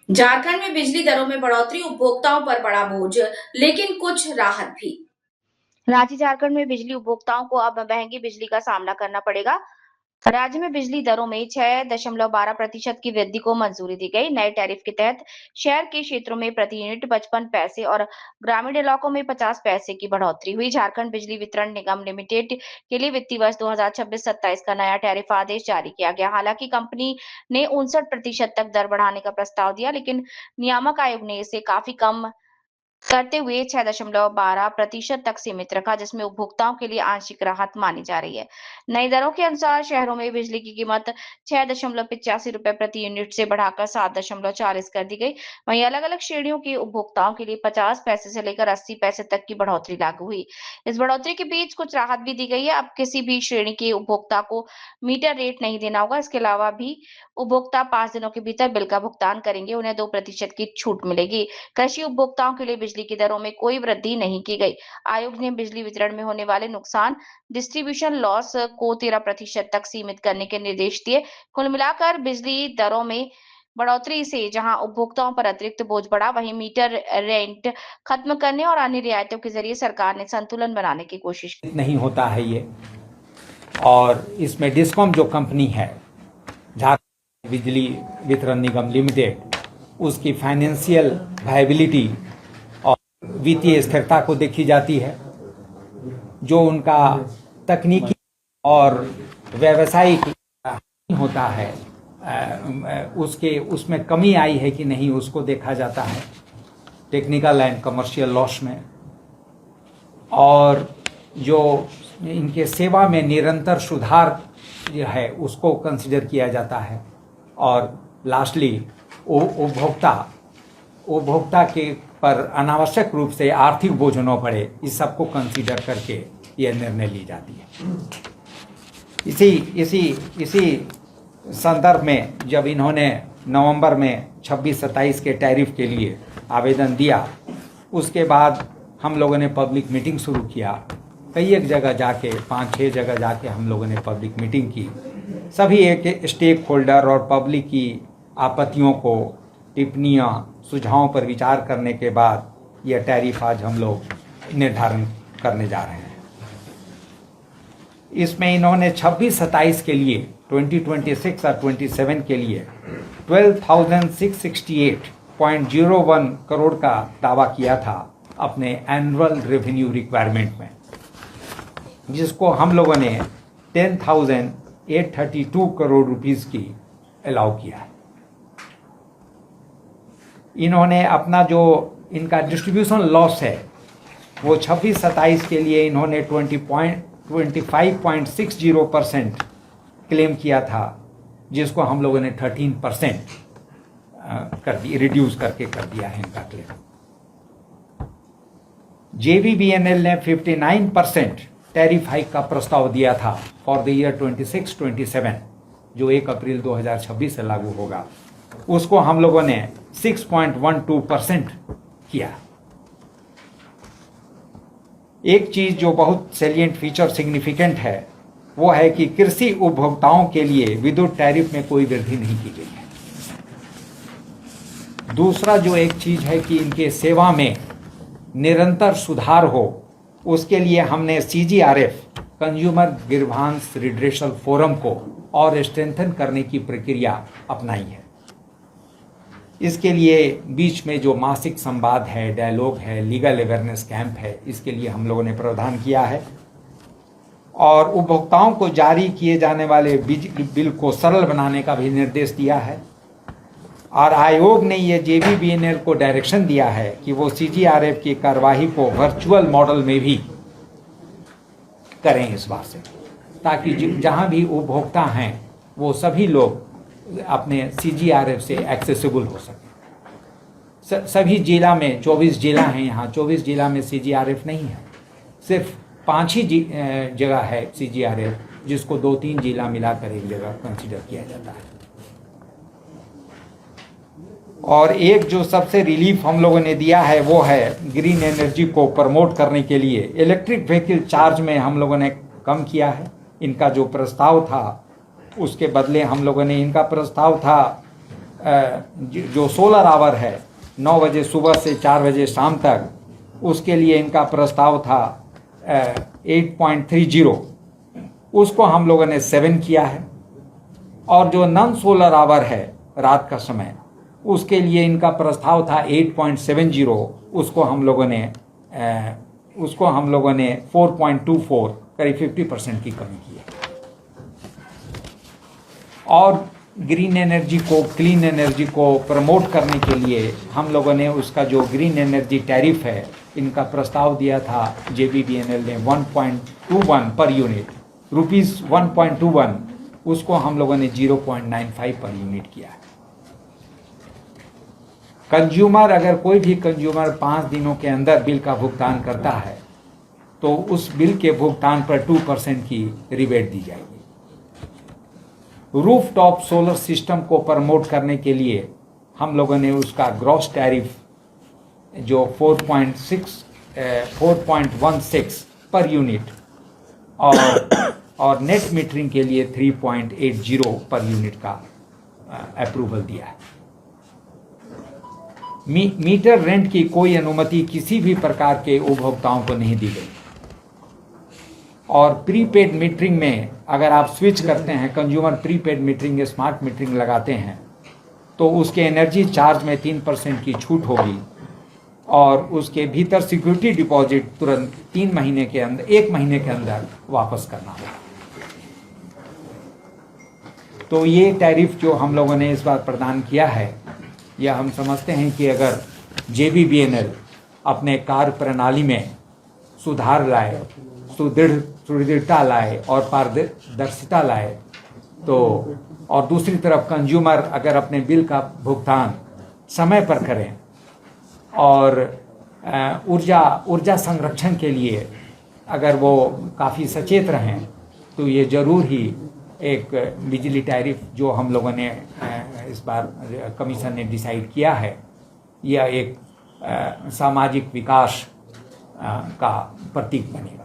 झारखंड में बिजली दरों में बढ़ोतरी उपभोक्ताओं पर बड़ा बोझ, लेकिन कुछ राहत भी। रांची झारखंड में बिजली उपभोक्ताओं को अब महंगी बिजली का सामना करना पड़ेगा। राज्य में बिजली दरों में 6.12% की वृद्धि को मंजूरी दी गई। नए टैरिफ के तहत शहर के क्षेत्रों में प्रति यूनिट 55 पैसे और ग्रामीण इलाकों में 50 पैसे की बढ़ोतरी हुई। झारखंड बिजली वितरण निगम लिमिटेड के लिए वित्तीय वर्ष 2026-27 का नया टैरिफ आदेश जारी किया गया। हालांकि कंपनी ने 59% तक दर बढ़ाने का प्रस्ताव दिया, लेकिन नियामक आयोग ने इसे काफी कम करते हुए 6.12% तक सीमित रखा, जिसमें उपभोक्ताओं के लिए आंशिक राहत मानी जा रही है। नई दरों के अनुसार शहरों में बिजली की कीमत 6.85 रुपए प्रति यूनिट से बढ़ाकर 7.40 कर दी गई। वहीं अलग अलग श्रेणियों के उपभोक्ताओं के लिए 50 पैसे से लेकर 80 पैसे तक की बढ़ोतरी लागू हुई। इस बढ़ोतरी के बीच कुछ राहत भी दी गई है। अब किसी भी श्रेणी के उपभोक्ता को मीटर रेट नहीं देना होगा। इसके अलावा भी उपभोक्ता 5 दिनों के भीतर बिल का भुगतान करेंगे, उन्हें 2% की छूट मिलेगी। कृषि उपभोक्ताओं के लिए बिजली की दरों में कोई वृद्धि नहीं की गई। आयोग ने बिजली वितरण में होने वाले नुकसान, डिस्ट्रीब्यूशन लॉस को 13% तक सीमित करने के निर्देश दिए। कुल मिलाकर बिजली दरों में बढ़ोतरी से जहां उपभोक्ताओं पर अतिरिक्त बोझ बढ़ा, वहीं मीटर रेंट खत्म करने और अन्य रियायतों के जरिए सरकार ने संतुलन बनाने की कोशिश की। नहीं होता है ये। और इसमें डिस्कॉम जो कंपनी है, झारखंड बिजली वितरण निगम लिमिटेड, उसकी फाइनेंशियल वायबिलिटी और वित्तीय स्थिरता को देखी जाती है। जो उनका तकनीकी और व्यावसायिक होता है, उसमें कमी आई है कि नहीं, उसको देखा जाता है टेक्निकल एंड कमर्शियल लॉस में। और जो इनके सेवा में निरंतर सुधार जो है उसको कंसिडर किया जाता है। और लास्टली उपभोक्ता के पर अनावश्यक रूप से आर्थिक बोझ न पड़े, इस सबको कंसिडर करके यह निर्णय ली जाती है। इसी संदर्भ में जब इन्होंने नवंबर में 26-27 के टैरिफ के लिए आवेदन दिया, उसके बाद हम लोगों ने पब्लिक मीटिंग शुरू किया। कई एक जगह जाके 5-6 जगह जाके हम लोगों ने पब्लिक मीटिंग की। सभी एक स्टेक होल्डर और पब्लिक की आपत्तियों को, टिप्पणियाँ, सुझावों पर विचार करने के बाद यह टैरिफ आज हम लोग निर्धारण करने जा रहे हैं। इसमें इन्होंने 26-27 के लिए 2026 और 27 के लिए 12,668.01 करोड़ का दावा किया था अपने एनुअल रेवेन्यू रिक्वायरमेंट में, जिसको हम लोगों ने 10,832 करोड़ रुपीस की अलाउ किया है। इन्होंने अपना जो इनका डिस्ट्रीब्यूशन लॉस है वो 26-27 के लिए इन्होंने 25.60% क्लेम किया था, जिसको हम लोगों ने 13% कर दी, रिड्यूस करके कर दिया है इनका क्लेम। JVBNL ने 59% टैरिफ हाइक का प्रस्ताव दिया था फॉर द ईयर 26-27, जो 1 अप्रैल 2026 से लागू होगा। उसको हम लोगों ने 6.12% किया। एक चीज जो बहुत सैलिएंट फीचर सिग्निफिकेंट है वो है कि कृषि उपभोक्ताओं के लिए विद्युत टैरिफ में कोई वृद्धि नहीं की गई है। दूसरा जो एक चीज है कि इनके सेवा में निरंतर सुधार हो, उसके लिए हमने CGRF consumer grievance redressal forum को और स्ट्रेंथन करने की प्रक्रिया अपनाई है। इसके लिए बीच में जो मासिक संवाद है, डायलॉग है, लीगल अवेयरनेस कैंप है, इसके लिए हम लोगों ने प्रावधान किया है। और उपभोक्ताओं को जारी किए जाने वाले बिल को सरल बनाने का भी निर्देश दिया है। और आयोग ने ये JVBNL को डायरेक्शन दिया है कि वो CGRF की कार्यवाही को वर्चुअल मॉडल में भी करें इस बात से, ताकि जहां भी उपभोक्ता हैं वो सभी लोग अपने CGRF से एक्सेसिबल हो सके। सभी जिला में 24 जिला हैं, यहाँ 24 जिला में CGRF नहीं है, सिर्फ 5 ही जगह है CGRF, जिसको 2-3 जिला मिलाकर एक जगह कंसिडर किया जाता है। और एक जो सबसे रिलीफ हम लोगों ने दिया है वो है ग्रीन एनर्जी को प्रमोट करने के लिए इलेक्ट्रिक व्हीकल चार्ज में हम लोगों ने कम किया है। इनका जो प्रस्ताव था उसके बदले हम लोगों ने, इनका प्रस्ताव था जो सोलर आवर है 9 बजे सुबह से 4 बजे शाम तक, उसके लिए इनका प्रस्ताव था 8.30, उसको हम लोगों ने 7 किया है। और जो नॉन सोलर आवर है रात का समय, उसके लिए इनका प्रस्ताव था 8.70, उसको हम लोगों ने 4.24, करीब 50% की कमी की है। और ग्रीन एनर्जी को, क्लीन एनर्जी को प्रमोट करने के लिए हम लोगों ने उसका जो ग्रीन एनर्जी टैरिफ है, इनका प्रस्ताव दिया था JBBNL ने 1.21 पर यूनिट, ₹1.21, उसको हम लोगों ने 0.95 पर यूनिट किया है। कंज्यूमर, अगर कोई भी कंज्यूमर 5 दिनों के अंदर बिल का भुगतान करता है तो उस बिल के भुगतान पर 2% की रिबेट दी जाएगी। रूफटॉप सोलर सिस्टम को प्रमोट करने के लिए हम लोगों ने उसका ग्रॉस टैरिफ जो 4.16 पर यूनिट और नेट मीटरिंग के लिए 3.80 पर यूनिट का अप्रूवल दिया है। मीटर रेंट की कोई अनुमति किसी भी प्रकार के उपभोक्ताओं को नहीं दी गई। और प्रीपेड मीटरिंग में अगर आप स्विच करते हैं, कंज्यूमर प्रीपेड मीटरिंग या स्मार्ट मीटरिंग लगाते हैं, तो उसके एनर्जी चार्ज में 3% की छूट होगी और उसके भीतर सिक्योरिटी डिपॉजिट तुरंत 1 महीने के अंदर वापस करना होगा। तो ये टैरिफ जो हम लोगों ने इस बार प्रदान किया है, यह हम समझते हैं कि अगर JBBNL अपने कार्य प्रणाली में सुधार लाए, सुदृढ़ता लाए और पारदर्शिता लाए, तो और दूसरी तरफ कंज्यूमर अगर अपने बिल का भुगतान समय पर करें और ऊर्जा संरक्षण के लिए अगर वो काफ़ी सचेत रहें, तो ये जरूर ही एक बिजली टैरिफ जो हम लोगों ने इस बार कमीशन ने डिसाइड किया है, यह एक सामाजिक विकास का प्रतीक बनेगा।